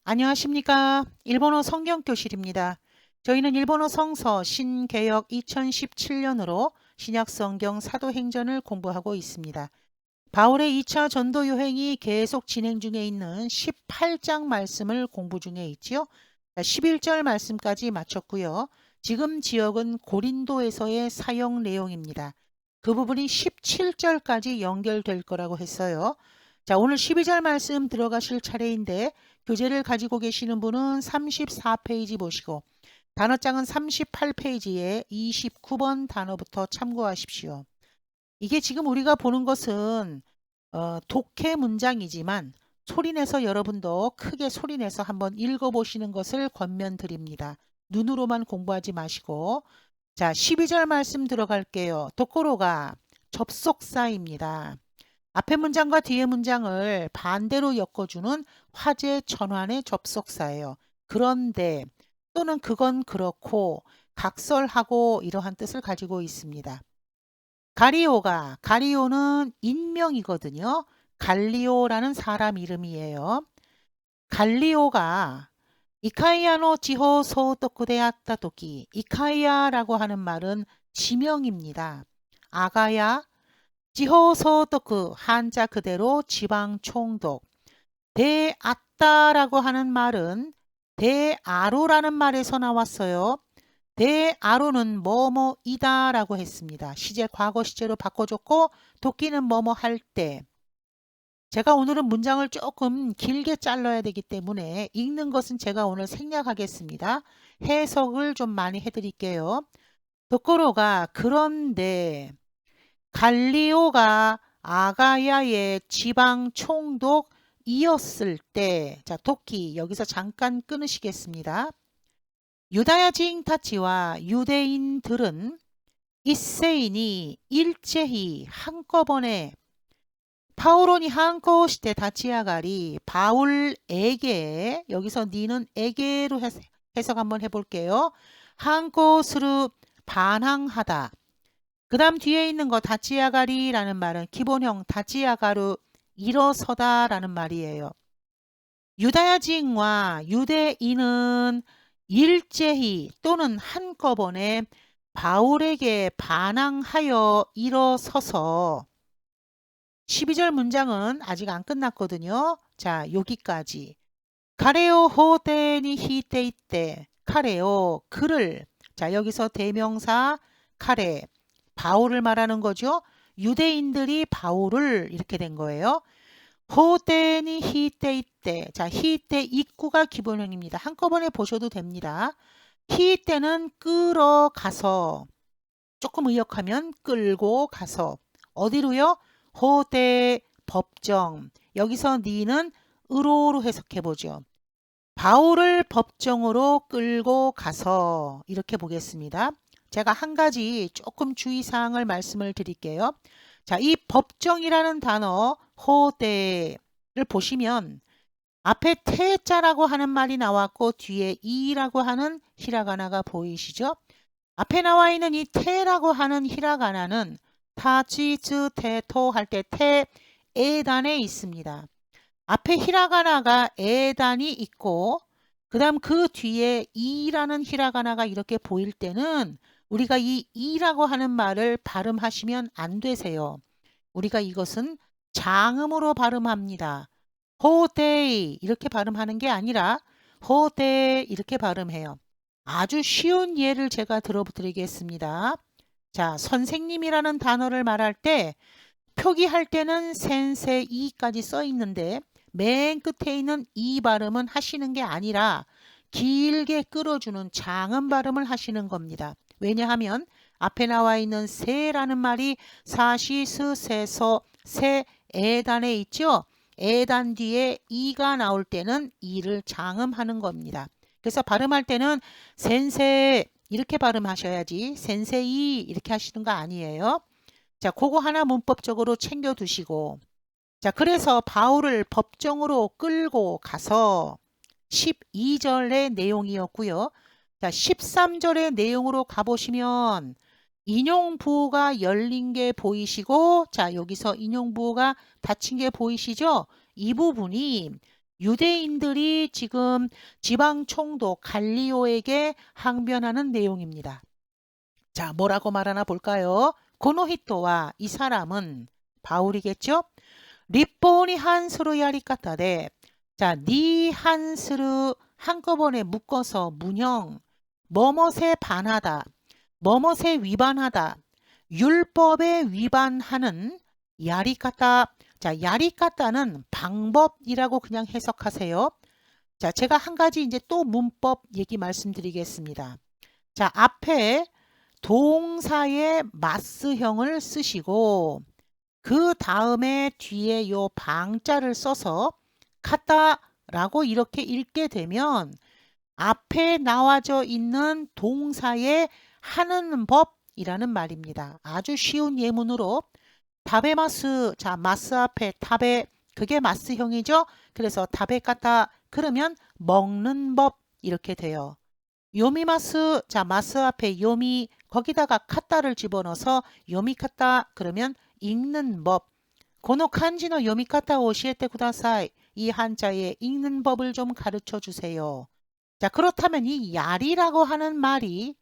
안녕하십니까. 일본어 성경교실입니다. 저희는 일본어 성서 신개역 2017년으로 신약성경 사도행전을 공부하고 있습니다. 바울의 2차 전도 여행이 계속 진행 중에 있는 18장 말씀을 공부 중에 있지요. 11절 말씀까지 마쳤고요. 지금 지역은 고린도에서의 사역 내용입니다. 그 부분이 17절까지 연결될 거라고 했어요. 자, 오늘 12절 말씀 들어가실 차례인데 교재를 가지고 계시는 분은 34페이지 보시고 단어장은 38페이지에 29번 단어부터 참고하십시오. 이게 지금 우리가 보는 것은 독해 문장이지만 소리내서 여러분도 크게 소리내서 한번 읽어보시는 것을 권면드립니다. 눈으로만 공부하지 마시고 자 12절 말씀 들어갈게요. 도코로가 접속사입니다. 앞에 문장과 뒤에 문장을 반대로 엮어주는 화제 전환의 접속사예요. 그런데 또는 그건 그렇고 각설하고 이러한 뜻을 가지고 있습니다. 가리오는 인명이거든요. 갈리오라는 사람 이름이에요. 갈리오가 이카이아노 지호 소토쿠데았다 도키 이카이아라고 하는 말은 지명입니다. 아가야 지호 소토쿠 한자 그대로 지방 총독 대아따라고 하는 말은 대아로라는 말에서 나왔어요. 대아로는 뭐뭐이다 라고 했습니다. 시제 과거 시제로 바꿔줬고 도끼는 뭐뭐 할 때. 제가 오늘은 문장을 조금 길게 잘라야 되기 때문에 읽는 것은 제가 오늘 생략하겠습니다. 해석을 좀 많이 해드릴게요. 도코로가 그런데 갈리오가 아가야의 지방 총독이었을 때, 자, 도끼 여기서 잠깐 끊으시겠습니다. 유다야진 타치와 유대인들은 이세인이 일제히 한꺼번에 파오론이 한코시테 다치아가리 바울에게 여기서 니는 에게로 해석 한번 해볼게요. 한코스루 반항하다. 그 다음 뒤에 있는 거 다치아가리라는 말은 기본형 다치아가루 일어서다 라는 말이에요. 유다야진과 유대인은 일제히 또는 한꺼번에 바울에게 반항하여 일어서서 12절 문장은 아직 안 끝났거든요. 자, 여기까지. 카레오 호테니 히테이테 카레오 그를 자 여기서 대명사 카레 바울을 말하는 거죠. 유대인들이 바울을 이렇게 된 거예요. 호테니 히테이테 자 히테 입구가 기본형입니다. 한꺼번에 보셔도 됩니다. 히테는 끌어가서 조금 의역하면 끌고 가서 어디로요? 호대 법정 여기서 니는 의로로 해석해 보죠. 바울을 법정으로 끌고 가서 이렇게 보겠습니다. 제가 한 가지 조금 주의사항을 말씀을 드릴게요. 자, 이 법정이라는 단어 호대를 보시면 앞에 태자라고 하는 말이 나왔고 뒤에 이라고 하는 히라가나가 보이시죠? 앞에 나와 있는 이 태라고 하는 히라가나는 타치즈 테토 할 때 태 에단에 있습니다. 앞에 히라가나가 에단이 있고 그 다음 그 뒤에 이라는 히라가나가 이렇게 보일 때는 우리가 이 이라고 하는 말을 발음하시면 안 되세요. 우리가 이것은 장음으로 발음합니다. 호데이 이렇게 발음하는 게 아니라 호데 이렇게 발음해요. 아주 쉬운 예를 제가 들어드리겠습니다. 자, 선생님이라는 단어를 말할 때 표기할 때는 센세이까지 써 있는데 맨 끝에 있는 이 발음은 하시는 게 아니라 길게 끌어주는 장음 발음을 하시는 겁니다. 왜냐하면 앞에 나와 있는 세라는 말이 사시스세서 세에단에 있죠. 에단 뒤에 이가 나올 때는 이를 장음하는 겁니다. 그래서 발음할 때는 센세 이렇게 발음하셔야지 센세이 이렇게 하시는 거 아니에요. 자, 그거 하나 문법적으로 챙겨 두시고 자, 그래서 바울을 법정으로 끌고 가서 12절의 내용이었고요. 자, 13절의 내용으로 가보시면 인용부호가 열린 게 보이시고 자, 여기서 인용부호가 닫힌 게 보이시죠? 이 부분이 유대인들이 지금 지방 총독 갈리오에게 항변하는 내용입니다. 자, 뭐라고 말하나 볼까요? 고노히토와 이 사람은 바울이겠죠? 리포니 한스루 야리까타데 자, 니 한스루 한꺼번에 묶어서 문형 뭐뭇에 반하다 뭐뭇에 위반하다 율법에 위반하는 야리까타 자, 야리까타는 방법이라고 그냥 해석하세요. 자, 제가 한 가지 이제 또 문법 얘기 말씀드리겠습니다. 자, 앞에 동사의 마스형을 쓰시고 그 다음에 뒤에 요 방자를 써서 카타라고 이렇게 읽게 되면 앞에 나와져 있는 동사의 하는 법이라는 말입니다. 아주 쉬운 예문으로 타베마스 자 마스 앞에 타베 그게 마스형이죠. 그래서 타베 카타 그러면 먹는 법 이렇게 돼요. 요미마스 자 마스 앞에 요미 거기다가 카타를 집어넣어서 요미카타 그러면 읽는 법. 고노 간지노 요미카타 오시에테 쿠다사이. 이 한자의 읽는 법을 좀 가르쳐 주세요. 자, 그렇다면 이 야리라고 하는 말이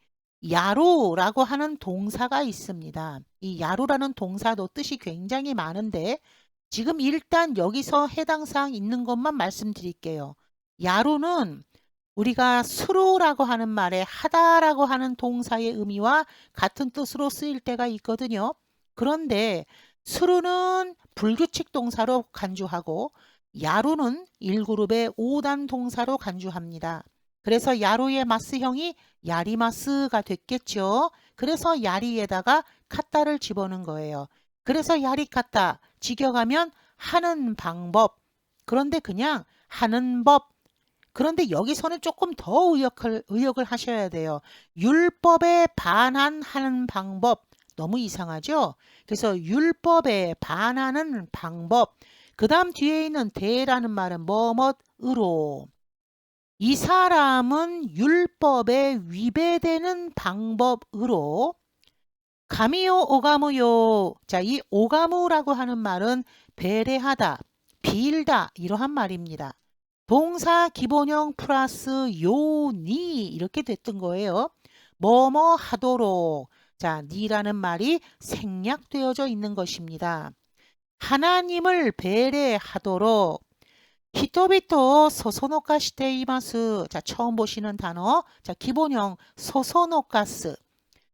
야루라고 하는 동사가 있습니다. 이 야루라는 동사도 뜻이 굉장히 많은데 지금 일단 여기서 해당 사항 있는 것만 말씀드릴게요. 야루는 우리가 수루라고 하는 말에 하다라고 하는 동사의 의미와 같은 뜻으로 쓰일 때가 있거든요. 그런데 수루는 불규칙 동사로 간주하고 야루는 1그룹의 5단 동사로 간주합니다. 그래서 야루의 마스형이 야리마스가 됐겠죠. 그래서 야리에다가 카타를 집어넣은 거예요. 그래서 야리카타 직역하면 하는 방법. 그런데 그냥 하는 법. 그런데 여기서는 조금 더 의역을 하셔야 돼요. 율법에 반환하는 방법. 너무 이상하죠? 그래서 율법에 반하는 방법. 그 다음 뒤에 있는 대라는 말은 뭐뭇으로. 이 사람은 율법에 위배되는 방법으로 가미요 오가무요. 자, 이 오가무라고 하는 말은 배려하다, 빌다 이러한 말입니다. 동사 기본형 플러스 요니 이렇게 됐던 거예요. 뭐뭐 하도록. 자, 니라는 말이 생략되어져 있는 것입니다. 하나님을 배려하도록. 히토비토 소소노카시테이마스. 자, 처음 보시는 단어. 자, 기본형 소소노카스.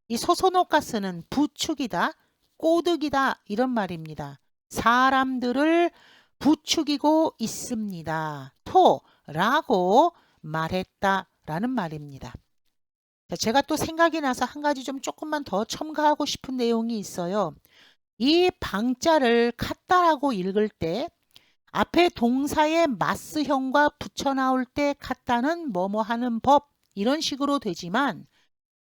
이 소소노카스는 부축이다, 꼬드기다 이런 말입니다. 사람들을 부추기고 있습니다. 토라고 말했다라는 말입니다. 자, 제가 또 생각이 나서 한 가지 좀 조금만 더 첨가하고 싶은 내용이 있어요. 이 방자를 카타라고 읽을 때 앞에 동사의 마스형과 붙여 나올 때 카타는 뭐뭐 하는 법 이런 식으로 되지만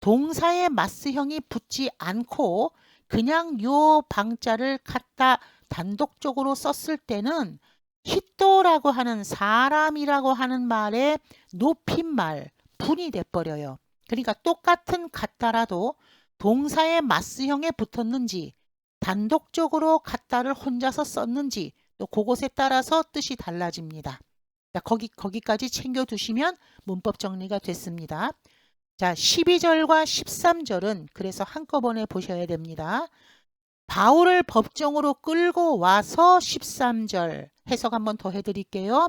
동사의 마스형이 붙지 않고 그냥 요 방자를 카타 단독적으로 썼을 때는 히토라고 하는 사람이라고 하는 말의 높임말 분이 돼버려요. 그러니까 똑같은 카타라도 동사의 마스형에 붙었는지 단독적으로 카타를 혼자서 썼는지 또 그것에 따라서 뜻이 달라집니다. 자, 거기까지 챙겨두시면 문법 정리가 됐습니다. 자, 12절과 13절은 그래서 한꺼번에 보셔야 됩니다. 바울을 법정으로 끌고 와서 13절 해석 한번 더 해드릴게요.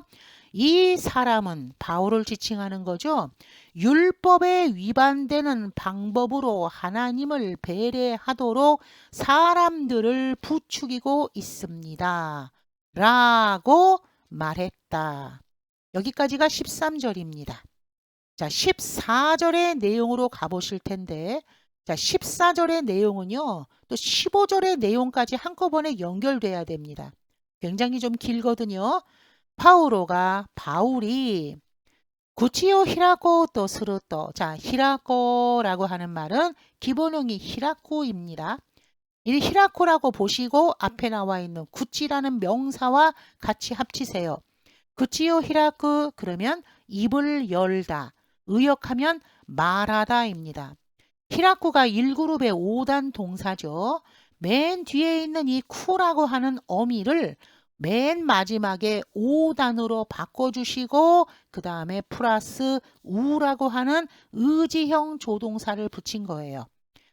이 사람은 바울을 지칭하는 거죠. 율법에 위반되는 방법으로 하나님을 배려하도록 사람들을 부추기고 있습니다. 라고 말했다. 여기까지가 13절입니다. 자, 14절의 내용으로 가보실 텐데 자, 14절의 내용은요. 또 15절의 내용까지 한꺼번에 연결돼야 됩니다. 굉장히 좀 길거든요. 바울이 구치요 히라코 또 스루또 자, 히라코라고 하는 말은 기본형이 히라코입니다. 이 히라코라고 보시고 앞에 나와 있는 구치라는 명사와 같이 합치세요. 구치요 히라쿠 그러면 입을 열다. 의역하면 말하다입니다. 히라쿠가 1그룹의 5단 동사죠. 맨 뒤에 있는 이 쿠라고 하는 어미를 맨 마지막에 오단으로 바꿔주시고 그 다음에 플러스 우라고 하는 의지형 조동사를 붙인 거예요.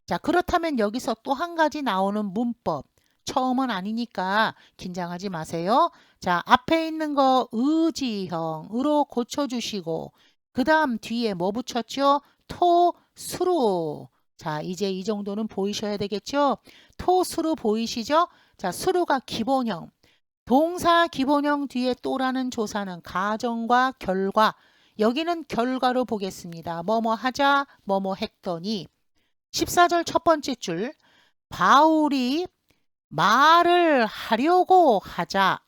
자, 그렇다면 여기서 또 한 가지 나오는 문법. 처음은 아니니까 긴장하지 마세요. 자, 앞에 있는 거 의지형으로 고쳐주시고 그 다음 뒤에 뭐 붙였죠? 토, 수로. 자, 이제 이 정도는 보이셔야 되겠죠? 토, 수로 보이시죠? 자, 수로가 기본형. 동사 기본형 뒤에 또라는 조사는 가정과 결과. 여기는 결과로 보겠습니다. 뭐뭐 하자, 뭐뭐 했더니. 14절 첫 번째 줄. 바울이 말을 하려고 하자.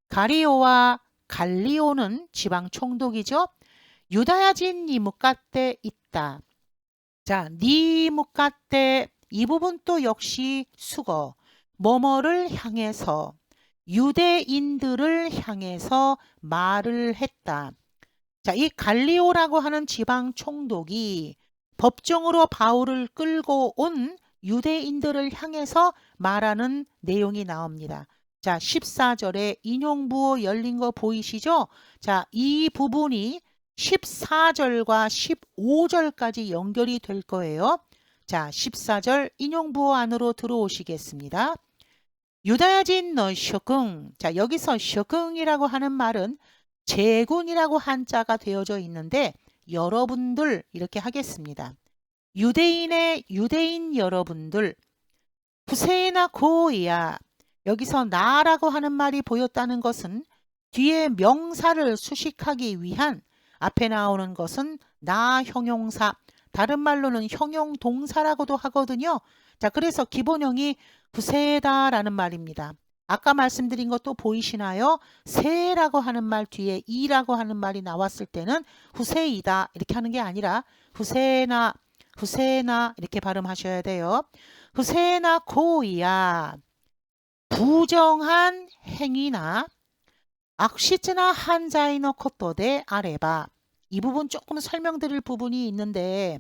가리오와 갈리오는 지방 총독이죠. 유다야진 니 묵가때 있다. 자, 니 묵가때 이 부분 또 역시 수거. 뭐뭐를 향해서 유대인들을 향해서 말을 했다. 자, 이 갈리오라고 하는 지방 총독이 법정으로 바울을 끌고 온 유대인들을 향해서 말하는 내용이 나옵니다. 자, 14절에 인용부호 열린 거 보이시죠? 자, 이 부분이 14절과 15절까지 연결이 될 거예요. 자, 14절 인용부호 안으로 들어오시겠습니다. 유다야진 너 쇼궁. 자, 여기서 쇼궁이라고 하는 말은 제군이라고 한자가 되어져 있는데 여러분들 이렇게 하겠습니다. 유대인 여러분들. 후세나 고이야. 여기서 나라고 하는 말이 보였다는 것은 뒤에 명사를 수식하기 위한 앞에 나오는 것은 나 형용사. 다른 말로는 형용 동사라고도 하거든요. 자, 그래서 기본형이 후세다라는 말입니다. 아까 말씀드린 것도 보이시나요? 세라고 하는 말 뒤에 이라고 하는 말이 나왔을 때는 후세이다 이렇게 하는 게 아니라 후세나 이렇게 발음하셔야 돼요. 후세나 고이야. 부정한 행위나 악시츠나 한자이노 코토데 아레바. 이 부분 조금 설명드릴 부분이 있는데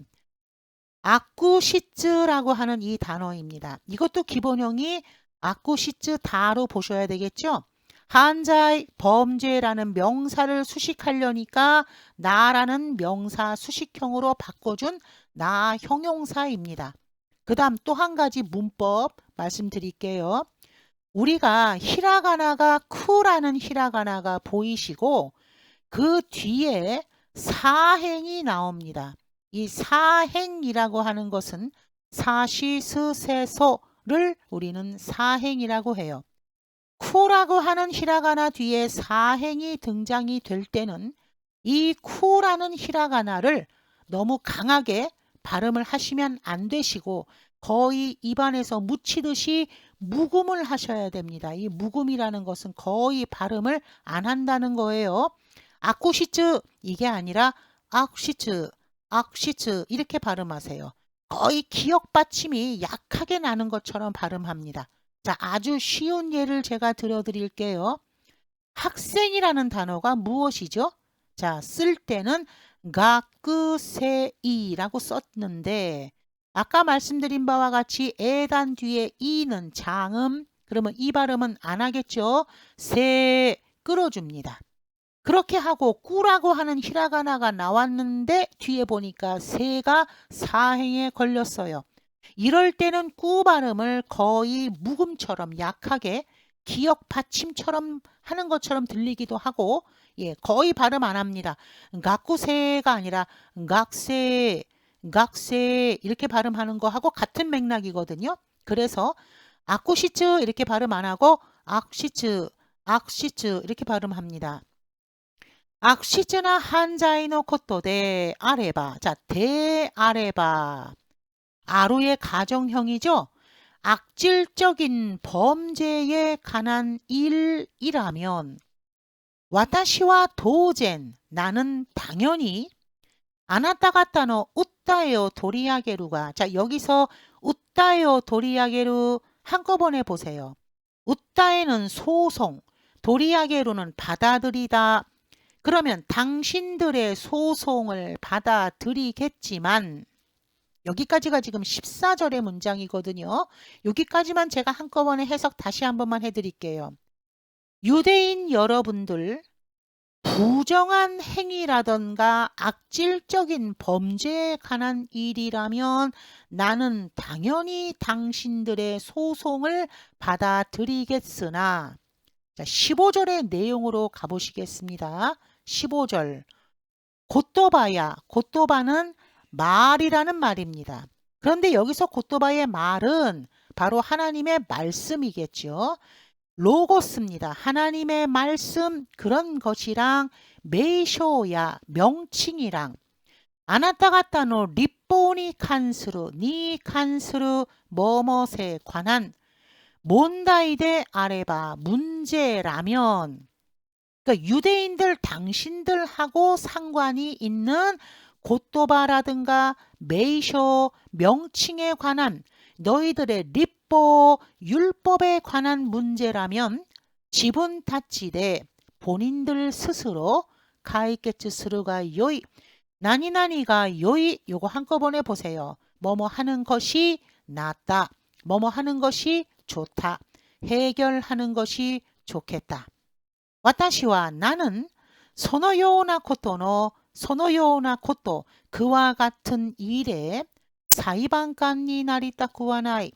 아쿠시츠라고 하는 이 단어입니다. 이것도 기본형이 아쿠시츠다로 보셔야 되겠죠. 한자의 범죄라는 명사를 수식하려니까 나라는 명사 수식형으로 바꿔준 나 형용사입니다. 그 다음 또 한 가지 문법 말씀드릴게요. 우리가 히라가나가 쿠라는 히라가나가 보이시고 그 뒤에 사행이 나옵니다. 이 사행이라고 하는 것은 사시스세소를 우리는 사행이라고 해요. 쿠라고 하는 히라가나 뒤에 사행이 등장이 될 때는 이 쿠라는 히라가나를 너무 강하게 발음을 하시면 안 되시고 거의 입안에서 묻히듯이 묵음을 하셔야 됩니다. 이 묵음이라는 것은 거의 발음을 안 한다는 거예요. 아쿠시츠 이게 아니라 악시츠 이렇게 발음하세요. 거의 기억 받침이 약하게 나는 것처럼 발음합니다. 자, 아주 쉬운 예를 제가 들어드릴게요. 학생이라는 단어가 무엇이죠? 자, 쓸 때는 가쿠세이라고 썼는데 아까 말씀드린 바와 같이 에단 뒤에 이는 장음, 그러면 이 발음은 안 하겠죠? 세 끌어줍니다. 그렇게 하고 꾸라고 하는 히라가나가 나왔는데 뒤에 보니까 세가 사행에 걸렸어요. 이럴 때는 꾸 발음을 거의 묵음처럼 약하게 기역 받침처럼 하는 것처럼 들리기도 하고 예, 거의 발음 안 합니다. 각구세가 아니라 각세 이렇게 발음하는 거하고 같은 맥락이거든요. 그래서 아쿠시츠 이렇게 발음 안 하고 악시츠 이렇게 발음합니다. 악시즈나 한자이노 코토데 아레바. 자, 대 아레바. 아루의 가정형이죠. 악질적인 범죄에 관한 일이라면 와타시와 도젠 나는 당연히 아나타가타노 우타에요 도리아게루가. 자, 여기서 우타에요 도리아게루 한꺼번에 보세요. 우타에는 소송, 도리아게루는 받아들이다. 그러면 당신들의 소송을 받아들이겠지만 여기까지가 지금 14절의 문장이거든요. 여기까지만 제가 한꺼번에 해석 다시 한 번만 해드릴게요. 유대인 여러분들 부정한 행위라던가 악질적인 범죄에 관한 일이라면 나는 당연히 당신들의 소송을 받아들이겠으나 자, 15절의 내용으로 가보시겠습니다. 15절 곧도바야, 곧도바는 말이라는 말입니다. 그런데 여기서 곧도바의 말은 바로 하나님의 말씀이겠죠. 로고스입니다. 하나님의 말씀 그런 것이랑 메이쇼야 명칭이랑 아나타가타노 리포니 칸스루 니 칸스루 뭐뭇에 관한 몬다이데 아레바 문제라면 그러니까 유대인들 당신들하고 상관이 있는 곧도바라든가 메이쇼 명칭에 관한 너희들의 립보 율법에 관한 문제라면 지분 타치되 본인들 스스로 가이케츠스루가 요이 나니나니가 요이 요거 한꺼번에 보세요. 뭐뭐 하는 것이 낫다. 뭐뭐 하는 것이 좋다. 해결하는 것이 좋겠다. 와타시와 나는 소노요나 코토노 소노요나 코토 그와 같은 일에 사이반관이 나리타쿠와 나이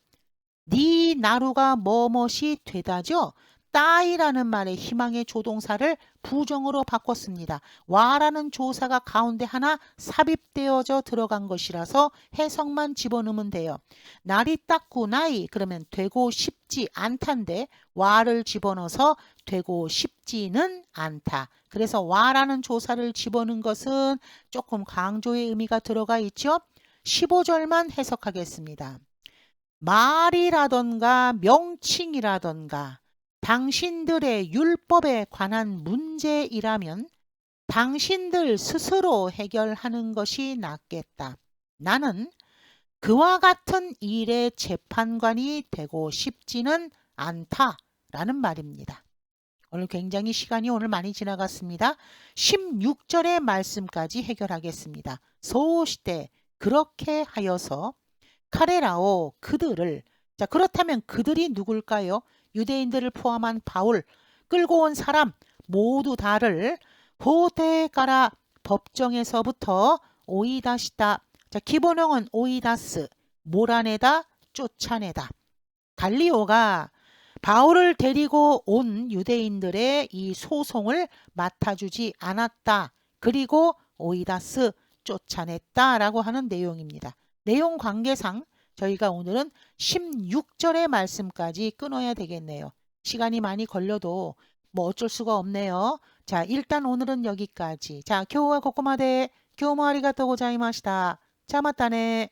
네 나루가 뭐뭇이 되다죠. 따이라는 말의 희망의 조동사를 부정으로 바꿨습니다. 와라는 조사가 가운데 하나 삽입되어져 들어간 것이라서 해석만 집어넣으면 돼요. 날이 닦고 나이 그러면 되고 싶지 않단데 와를 집어넣어서 되고 싶지는 않다. 그래서 와라는 조사를 집어넣은 것은 조금 강조의 의미가 들어가 있죠. 15절만 해석하겠습니다. 말이라던가 명칭이라던가 당신들의 율법에 관한 문제이라면 당신들 스스로 해결하는 것이 낫겠다. 나는 그와 같은 일의 재판관이 되고 싶지는 않다라는 말입니다. 오늘 굉장히 시간이 오늘 많이 지나갔습니다. 16절의 말씀까지 해결하겠습니다. 소시때 그렇게 하여서 카레라오 그들을 자 그렇다면 그들이 누굴까요? 유대인들을 포함한 바울 끌고 온 사람 모두 다를 호테가라 법정에서부터 오이다시다. 자 기본형은 오이다스 몰아내다 쫓아내다. 갈리오가 바울을 데리고 온 유대인들의 이 소송을 맡아주지 않았다. 그리고 오이다스 쫓아냈다라고 하는 내용입니다. 내용 관계상 저희가 오늘은 16절의 말씀까지 끊어야 되겠네요. 시간이 많이 걸려도 뭐 어쩔 수가 없네요. 자, 일단 오늘은 여기까지. 자, 교우와 고코마데 교모 아리가또 고자이마시다. 자, 맞다네.